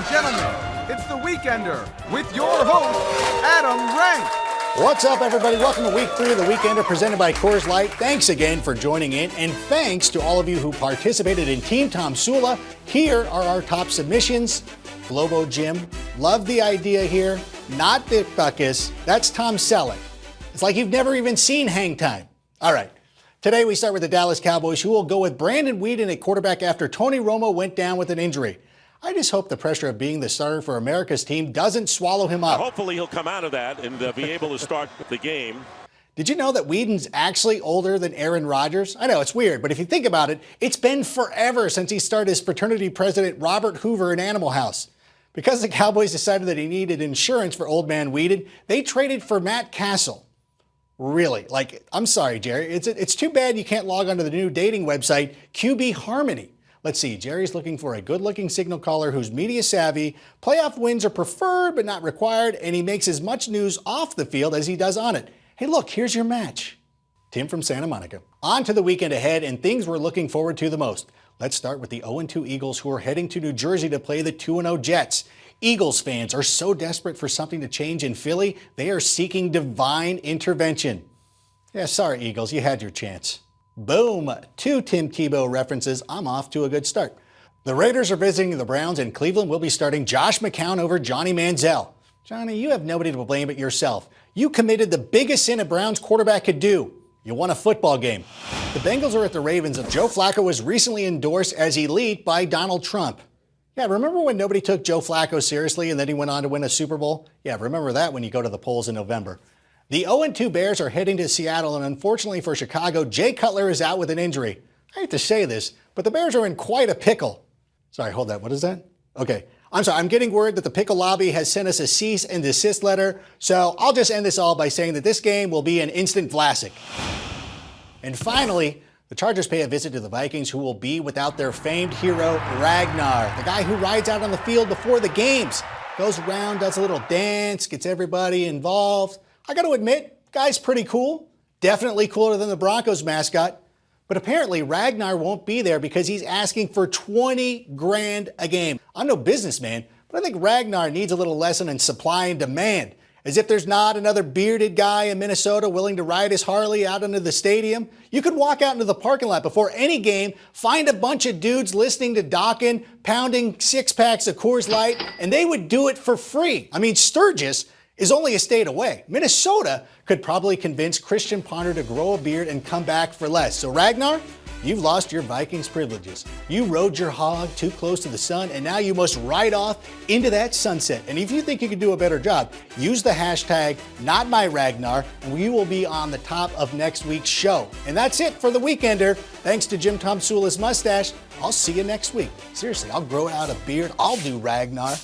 and gentlemen, it's The Weekender with your host, Adam Rank. What's up, everybody? Welcome to Week 3 of The Weekender presented by Coors Light. Thanks again for joining in, and thanks to all of you who participated in Team Tom Sula. Here are our top submissions. Globo Jim, love the idea here. Not Dick Buckus, that's Tom Selleck. It's like you've never even seen Hang Time. All right, today we start with the Dallas Cowboys, who will go with Brandon Weeden at quarterback after Tony Romo went down with an injury. I just hope the pressure of being the starter for America's team doesn't swallow him up. Hopefully he'll come out of that and be able to start the game. Did you know that Weeden's actually older than Aaron Rodgers? I know, it's weird, but if you think about it, it's been forever since he started his fraternity president Robert Hoover in Animal House. Because the Cowboys decided that he needed insurance for old man Weeden, they traded for Matt Cassel. Really? Like, I'm sorry, Jerry. It's too bad you can't log onto the new dating website, QB Harmony. Let's see, Jerry's looking for a good-looking signal caller who's media savvy. Playoff wins are preferred but not required, and he makes as much news off the field as he does on it. Hey, look, here's your match. Tim from Santa Monica. On to the weekend ahead and things we're looking forward to the most. Let's start with the 0-2 Eagles, who are heading to New Jersey to play the 2-0 Jets. Eagles fans are so desperate for something to change in Philly, they are seeking divine intervention. Yeah, sorry, Eagles, you had your chance. Boom, 2 Tim Tebow references. I'm off to a good start. The Raiders are visiting the Browns, and Cleveland will be starting Josh McCown over Johnny Manziel. Johnny, you have nobody to blame but yourself. You committed the biggest sin a Browns quarterback could do. You won a football game. The Bengals are at the Ravens, and Joe Flacco was recently endorsed as elite by Donald Trump. Yeah, remember when nobody took Joe Flacco seriously and then he went on to win a Super Bowl? Yeah, remember that when you go to the polls in November. The 0-2 Bears are heading to Seattle, and unfortunately for Chicago, Jay Cutler is out with an injury. I hate to say this, but the Bears are in quite a pickle. Sorry, hold that. What is that? Okay. I'm sorry. I'm getting word that the Pickle Lobby has sent us a cease and desist letter, so I'll just end this all by saying that this game will be an instant Vlasic. And finally, the Chargers pay a visit to the Vikings, who will be without their famed hero, Ragnar, the guy who rides out on the field before the games, goes around, does a little dance, gets everybody involved. I got to admit, guy's pretty cool. Definitely cooler than the Broncos mascot. But apparently Ragnar won't be there because he's asking for $20,000 a game. I'm no businessman, but I think Ragnar needs a little lesson in supply and demand. As if there's not another bearded guy in Minnesota willing to ride his Harley out into the stadium. You could walk out into the parking lot before any game, find a bunch of dudes listening to Dawkins, pounding 6-packs of Coors Light, and they would do it for free. I mean, Sturgis is only a state away. Minnesota could probably convince Christian Ponder to grow a beard and come back for less. So Ragnar, you've lost your Vikings privileges. You rode your hog too close to the sun, and now you must ride off into that sunset. And if you think you can do a better job, use the hashtag #NotMyRagnar, and we will be on the top of next week's show. And that's it for The Weekender. Thanks to Jim Tom Sula's mustache. I'll see you next week. Seriously, I'll grow out a beard. I'll do Ragnar.